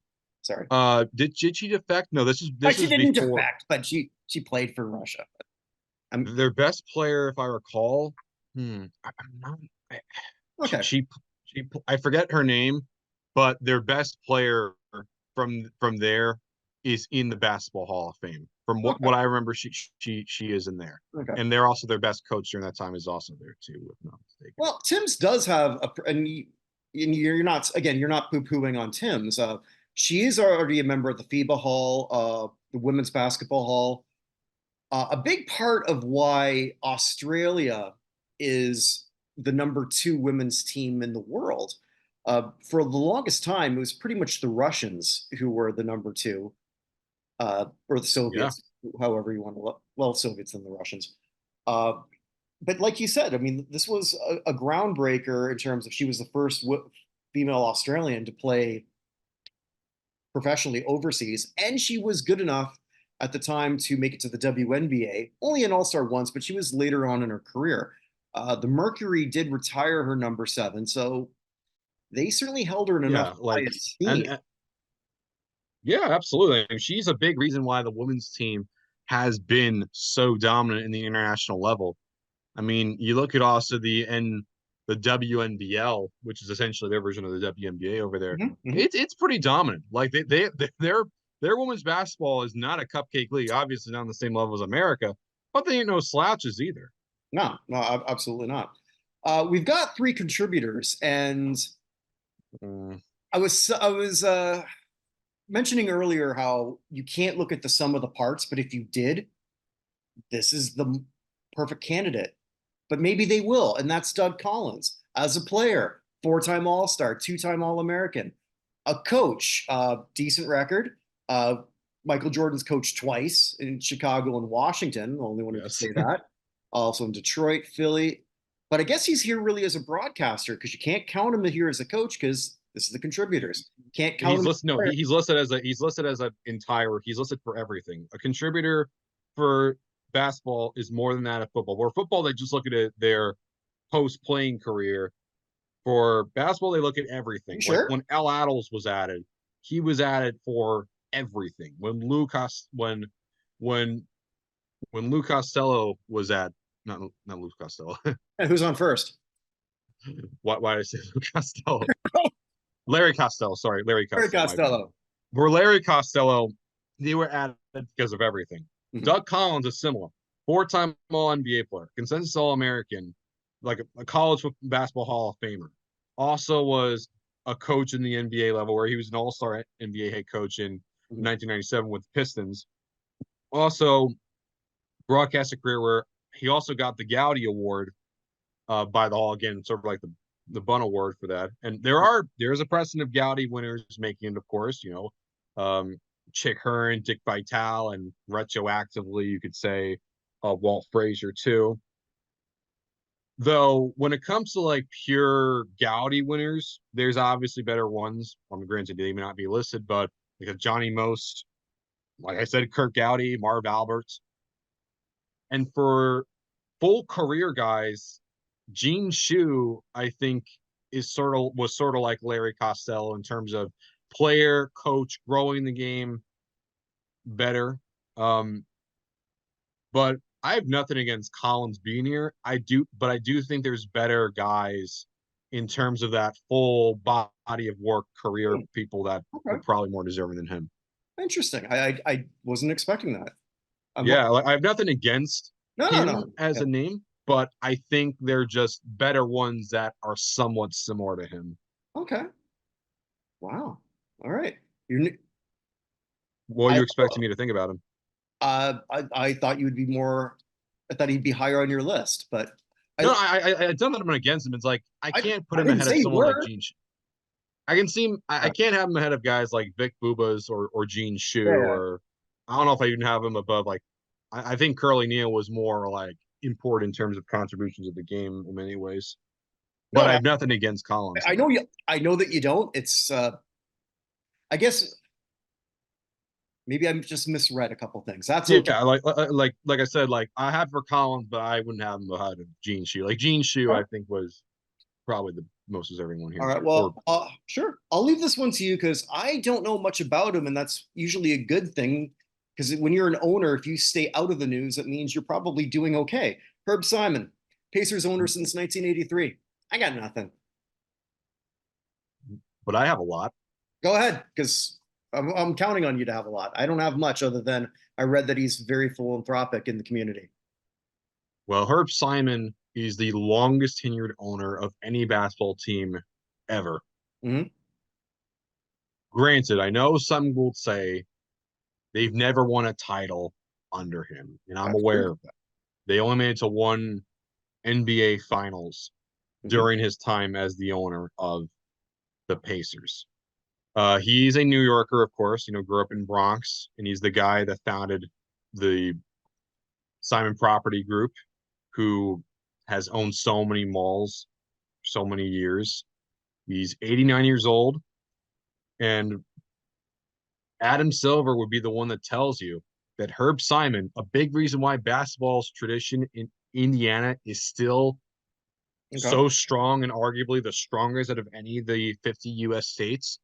Sorry. Did she defect? No, Like this she was didn't before. defect, but she played for Russia. I'm Their best player, if I recall, I'm not. I, okay. she, I forget her name, but their best player from there is in the Basketball Hall of Fame. From what I remember, she is in there, Okay. and they're also their best coach during that time is also there too, if not mistaken. Well, Tim's does have and you're not, again, you're not poo-pooing on Tim's. She is already a member of the FIBA Hall, the Women's Basketball Hall. A big part of why Australia is the number 2 women's team in the world. For the longest time, it was pretty much the Russians who were the number 2, or the Yeah, Soviets, however you want to look. Well, Soviets and the Russians. Uh, but like you said, I mean, this was a groundbreaker in terms of she was the first female Australian to play professionally overseas, and she was good enough at the time to make it to the WNBA. Only an All-Star once, but she was later on in her career. The Mercury did retire her number 7, so they certainly held her in enough yeah, high like esteem. and yeah, absolutely. I mean, she's a big reason why the women's team has been so dominant in the international level. I mean, you look at also the WNBL, which is essentially their version of the WNBA over there. Mhm, mhm. It's pretty dominant. Like their women's basketball is not a cupcake league, obviously not on the same level as America, but they ain't no slouches either. No, no, absolutely not. We've got 3 contributors, and Mm, I was mentioning earlier how you can't look at the sum of the parts, but if you did, this is the perfect candidate. But maybe they will, and that's Doug Collins as a player, 4-time All-Star, 2-time All-American, a coach, decent record. Michael Jordan's coached twice in Chicago and Washington, the only one who could yes. say that. Also in Detroit, Philly. But I guess he's here really as a broadcaster because you can't count him here as a coach because this is the contributors. Can't count He's him. listed. No, he's listed as an entire. He's listed for everything. A contributor for basketball is more than that of football. Where football, they just look at it, their post playing career. For basketball, they look at everything. You Like sure? when L. Addles was added, he was added for everything. When Lou Costello was at not Lou Costello. And who's on first? Why did I say Lou Costello? Larry Costello. Sorry, Larry Eric Costello. My bad. Costello. For Larry Costello, they were added because of everything. Mhm. Doug Collins is similar. 4-time All NBA player, consensus All American, like a college basketball Hall of Famer. Also was a coach in the NBA level where he was an All-Star NBA head coach in Mhm. 1997 with the Pistons. Also, broadcast a career where he also got the Gowdy Award by the Hall again, sort of like the Bun Award for that. And there's a precedent of Gowdy winners making it, of course, Chick Hearn, Dick Vitale, and retroactively you could say Walt Frazier too. Though when it comes to like pure Gowdy winners, there's obviously better ones. Granted, they may not be listed, but like a Johnny Most, like I said, Kirk Gowdy, Marv Alberts. And for full career guys, Gene Shue, I think, was sort of like Larry Costello in terms of player, coach, growing the game better. Um, but I have nothing against Collins being here. But I do think there's better guys in terms of that full body of work career Hmm, people that are okay. probably more deserving than him. Interesting. I wasn't expecting that. I'm Yeah, like I have nothing against no, no, him no. as Yeah. a name, but I think they're just better ones that are somewhat similar to him. Okay. Wow. All right. You What are I you expecting me to think about him? I thought you would be more. I thought he'd be higher on your list, but No, I I don't that I'm against him. It's like I I can't put I him didn't ahead of say you someone like were. Gene. I can see him. I Yeah, can't have him ahead of guys like Vic Bubas or Gene Shue yeah. or I don't know if I even have him above like I think Curly Neal was more like important in terms of contributions of the game in many ways. But No, I have nothing against Collins I though. know you. I know that you don't. It's. I guess maybe I'm just misread a couple things. That's okay. Yeah, like I said, like I have for Collins, but I wouldn't have him ahead of Gene Shue. Like Gene Shue, I think was probably the most deserving one All here. right. Or Well, sure. I'll leave this one to you because I don't know much about him, and that's usually a good thing. Because when you're an owner, if you stay out of the news, it means you're probably doing okay. Herb Simon, Pacers owner since 1983. I got nothing. but I have a lot. Go ahead, because I'm counting on you to have a lot. I don't have much other than I read that he's very philanthropic in the community. Well, Herb Simon is the longest tenured owner of any basketball team ever. Hmm. Granted, I know some will say they've never won a title under him, and I'm That's aware true. of that. They only made it to one NBA Finals Hmm. during his time as the owner of the Pacers. He's a New Yorker, of course, grew up in Bronx, and he's the guy that founded the Simon Property Group, who has owned so many malls for so many years. He's 89 years old, and Adam Silver would be the one that tells you that Herb Simon, a big reason why basketball's tradition in Indiana is still Okay. so strong and arguably the strongest out of any of the 50 US states.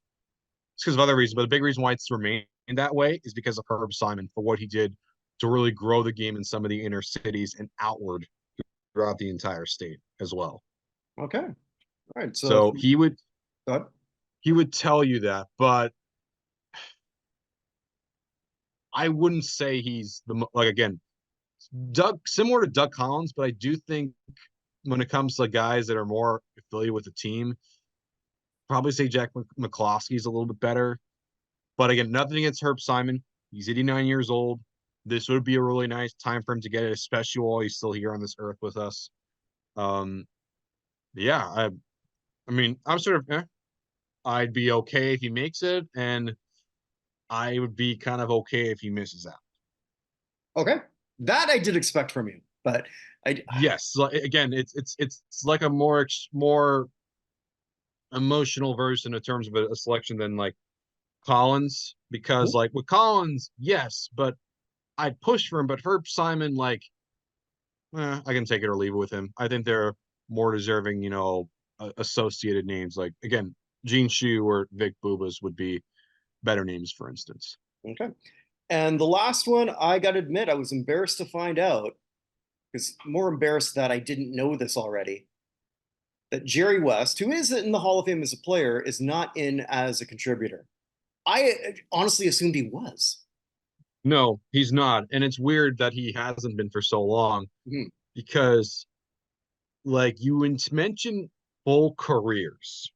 It's because of other reasons, but the big reason why it's remained that way is because of Herb Simon for what he did to really grow the game in some of the inner cities and outward throughout the entire state as well. Okay. All right. So So go ahead. he would tell you that, but I wouldn't say he's like again, Doug similar to Doug Collins, but I do think when it comes to guys that are more affiliated with the team, probably say Jack McCloskey's a little bit better. But again, nothing against Herb Simon. He's 89 years old. This would be a really nice time for him to get it, especially while he's still here on this earth with us. Um, yeah, I mean, I'm sort of, I'd be okay if he makes it, and I would be kind of okay if he misses out. Okay. That I did expect from you, but I Yes, again, it's like a more emotional version in terms of a selection than like Collins, because like with Collins, yes, but I'd push for him. But Herb Simon, like, I can take it or leave it with him. I think they're more deserving, associated names. Like again, Gene Shu or Vic Bubas would be better names, for instance. okay. And the last one, I got to admit, I was embarrassed to find out because more embarrassed that I didn't know this already. That Jerry West, who is in the Hall of Fame as a player, is not in as a contributor. I honestly assumed he was. No, he's not, and it's weird that he hasn't been for so long Mhm. because, like you mentioned, full careers.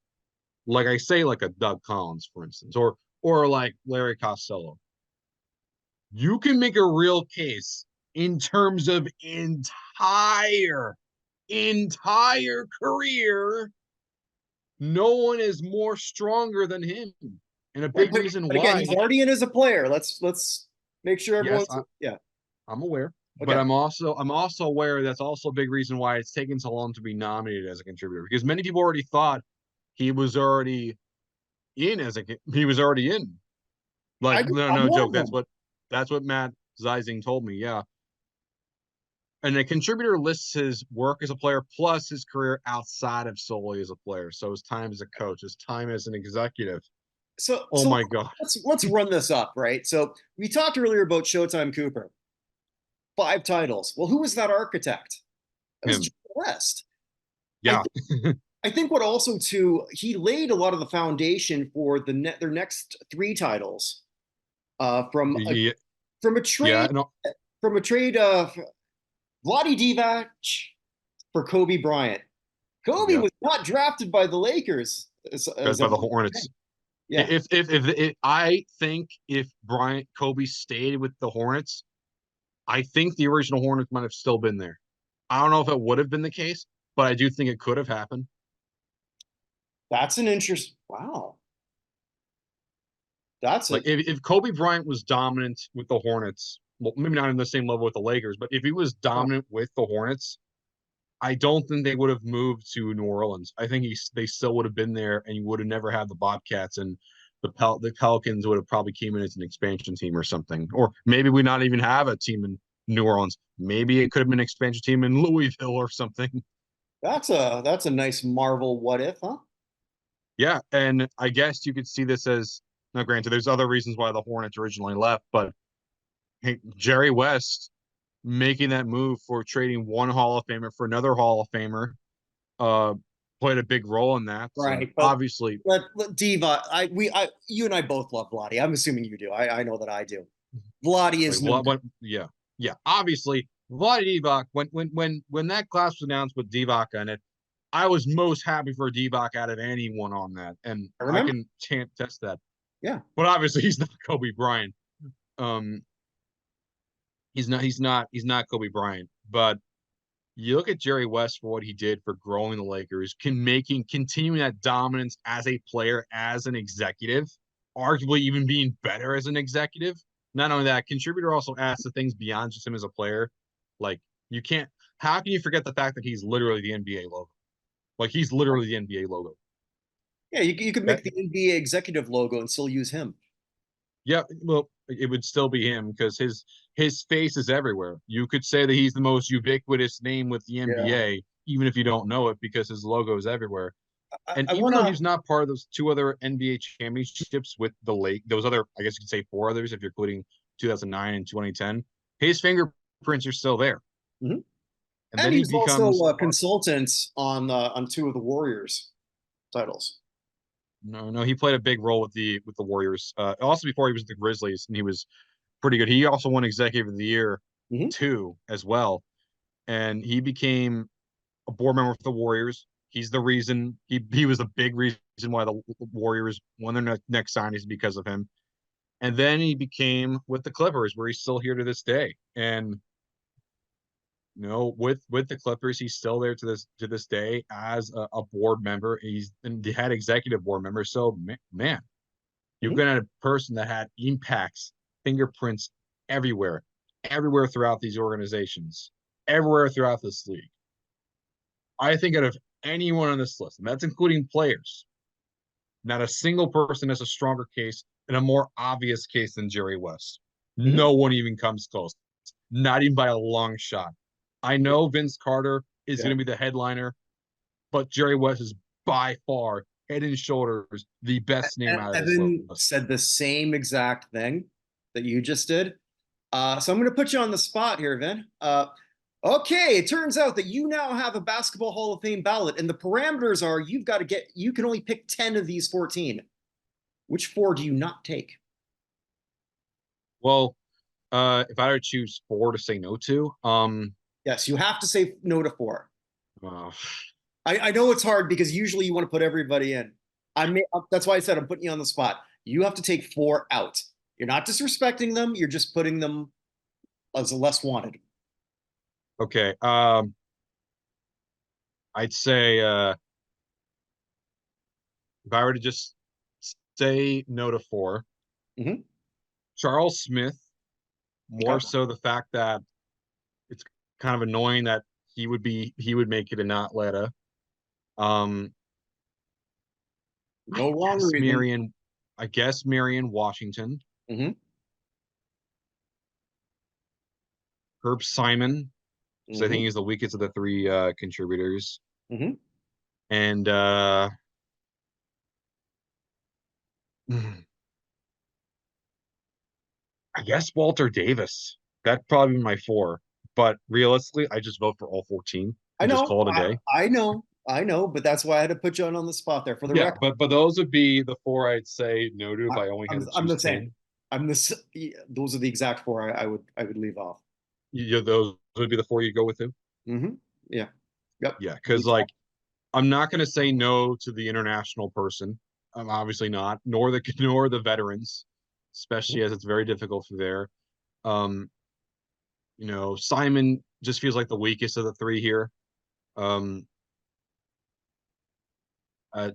Like I say, like a Doug Collins, for instance, or like Larry Costello. You can make a real case in terms of entire career. No one is more stronger than him, and a Right, big reason but again, why. he's already in as a player. Let's make sure Yes, everyone's yeah. I'm aware, but Okay. I'm also aware that's also a big reason why it's taken so long to be nominated as a contributor because many people already thought he was already he was already in. Like I'm no one joke. of them. That's what Matt Zeising told me. Yeah, and a contributor lists his work as a player plus his career outside of solely as a player. So his time as a coach, his time as an executive. So Oh my god. let's run this up, right? So we talked earlier about Showtime Cooper. 5 titles. Well, who was that architect? That was Him. Jerry West. I Yeah. I think what also too he laid a lot of the foundation for their next 3 titles from Yeah. from a Yeah. trade No, from a trade of Vlade Divac for Kobe Bryant. Kobe yeah. was not drafted by the Lakers, That's as by the everyone. Hornets. Yeah, If I think if Bryant Kobe stayed with the Hornets, I think the original Hornets might have still been there. I don't know if it would have been the case, but I do think it could have happened. that's an interest. Wow, that's Like a if Kobe Bryant was dominant with the Hornets, well, maybe not in the same level with the Lakers, but if he was huh, dominant with the Hornets, I don't think they would have moved to New Orleans. I think they still would have been there, and you would have never had the Bobcats, and the Pelicans would have probably came in as an expansion team or something, or maybe we not even have a team in New Orleans. Maybe it could have been an expansion team in Louisville or something. that's a nice Marvel what if, huh? Yeah, and I guess you could see this as now. Granted, there's other reasons why the Hornets originally left, but hey, Jerry West making that move for trading one Hall of Famer for another Hall of Famer. Uh, played a big role in that. And Right, obviously, but Diva, you and I both love Vladdy. I'm assuming you do. I know that I do. Vladdy like is no. yeah, yeah. Obviously, Vlade Divac, when that class was announced with Divac on it, I was most happy for Divac out of anyone on that, and I I remember. can test that. Yeah. But obviously, he's not Kobe Bryant. Um, he's not Kobe Bryant. But you look at Jerry West for what he did for growing the Lakers, continuing that dominance as a player, as an executive, arguably even being better as an executive. Not only that, contributor also adds to things beyond just him as a player. Like you can't. How can you forget the fact that he's literally the NBA logo? Like he's literally the NBA logo. Yeah, you could That make the NBA executive logo and still use him. Yeah, well, it would still be him because his face is everywhere. You could say that he's the most ubiquitous name with the Yeah. NBA, even if you don't know it, because his logo is everywhere. And I even want though to. he's not part of those two other NBA championships with the Lake, those other, I guess you could say four others if you're including 2009 and 2010, his fingerprints are still there. Mhm. And And then he he was also becomes a consultant on two of the Warriors titles. no, he played a big role with the Warriors. Also before he was the Grizzlies, and he was pretty good. He also won Executive of the Year Hmm. too, as well. And he became a board member for the Warriors. He's the reason he was a big reason why the Warriors won their next signings because of him. And then he became with the Clippers, where he's still here to this day. And with the Clippers, he's still there to this day as a board member. He's the head executive board member. So man, you've Hmm. been a person that had impacts, fingerprints everywhere, everywhere throughout these organizations, everywhere throughout this league. I think out of anyone on this list, and that's including players, not a single person has a stronger case and a more obvious case than Jerry West. Hmm. No one even comes close, not even by a long shot. I know Vince Carter is Yeah. going to be the headliner, but Jerry West is by far, head and shoulders, the best name out of this Evan list. said the same exact thing that you just did. So I'm going to put you on the spot here, Vin. Okay, it turns out that you now have a Basketball Hall of Fame ballot, and the parameters are you can only pick 10 of these 14. Which four do you not take? Well, if I were to choose four to say no to, Yes, you have to say no to four. uh, I know it's hard because usually you want to put everybody in. That's why I said I'm putting you on the spot. You have to take four out. You're not disrespecting them, you're just putting them as less wanted. okay. I'd say if I were to just say no to four, Mhm. Charles Smith, Okay. more so the fact that it's kind of annoying that he would make it and not Letta. Um, I No wrong guess reason. Marion, I guess Marion Washington, Hmm. Herb Simon, because I think Hmm. he's the weakest of the three contributors, Hmm. and I guess Walter Davis. That'd probably be my four. But realistically, I just vote for all 14 I and just know, call it a day. I know, but that's why I had to put you on the spot there for the Yeah, record. but those would be the four I'd say no to if I, I only had to I'm choose the same. 10. Yeah, those are the exact four I would leave off. Those would be the four you go with him. Hmm. Yeah. Yep. Yeah, because like I'm not going to say no to the international person. I'm obviously not, nor the nor the veterans, especially as it's very difficult for there. Um, Simon just feels like the weakest of the three here. Um, uh,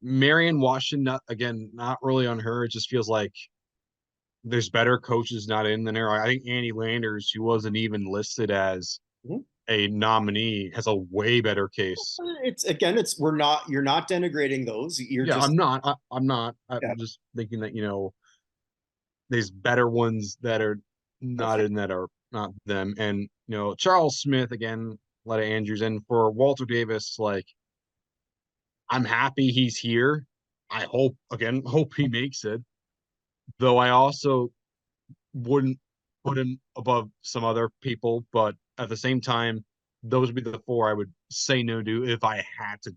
Marion Washington, again, not really on her. It just feels like there's better coaches not in than her. I think Annie Landers, who wasn't even listed as Mhm. a nominee, has a way better case. It's again, it's we're not you're not denigrating those. You're Yeah, just I'm not. I'm not. yeah, I'm just thinking that there's better ones that are not okay. in that are not them. And Charles Smith again, a lot of Andrews, and for Walter Davis, like I'm happy he's here. I hope he makes it. Though I also wouldn't put him above some other people, but at the same time, those would be the four I would say no to if I had to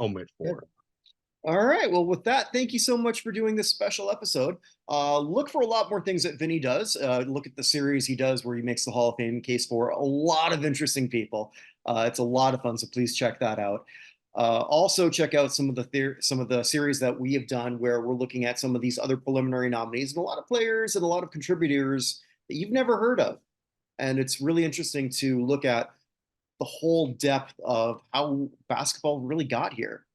omit for. All right. Well, with that, thank you so much for doing this special episode. Look for a lot more things that Vinny does. Look at the series he does where he makes the Hall of Fame case for a lot of interesting people. It's a lot of fun, so please check that out. Also, check out some of the series that we have done where we're looking at some of these other preliminary nominees and a lot of players and a lot of contributors that you've never heard of. And it's really interesting to look at the whole depth of how basketball really got here,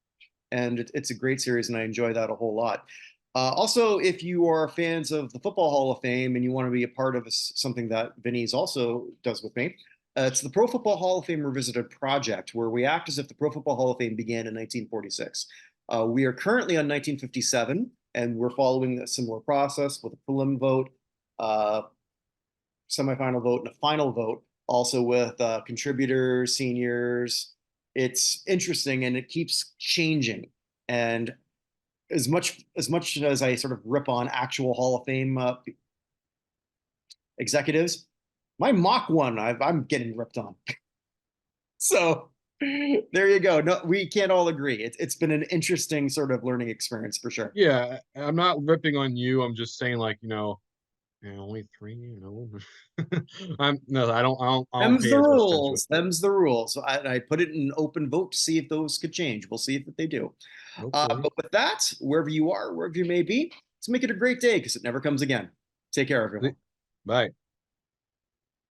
and it's a great series, and I enjoy that a whole lot. Also, if you are fans of the Football Hall of Fame and you want to be a part of something that Vinny's also does with me, it's the Pro Football Hall of Fame Revisited project, where we act as if the Pro Football Hall of Fame began in 1946. We are currently on 1957, and we're following a similar process with a prelim vote, semifinal vote, and a final vote, also with contributors, seniors. It's interesting and it keeps changing. And as much as I sort of rip on actual Hall of Fame executives, my mock one I'm getting ripped on. So there you go. No, we can't all agree. It's been an interesting sort of learning experience for sure. Yeah, I'm not ripping on you. I'm just saying, like, only three, I'm no, I don't Them's pay the as much attention rules. Them's the rules. So I put it in an open vote to see if those could change. We'll see if they do. hopefully. But with that, wherever you are, wherever you may be, let's make it a great day because it never comes again. Take care, everyone. Bye.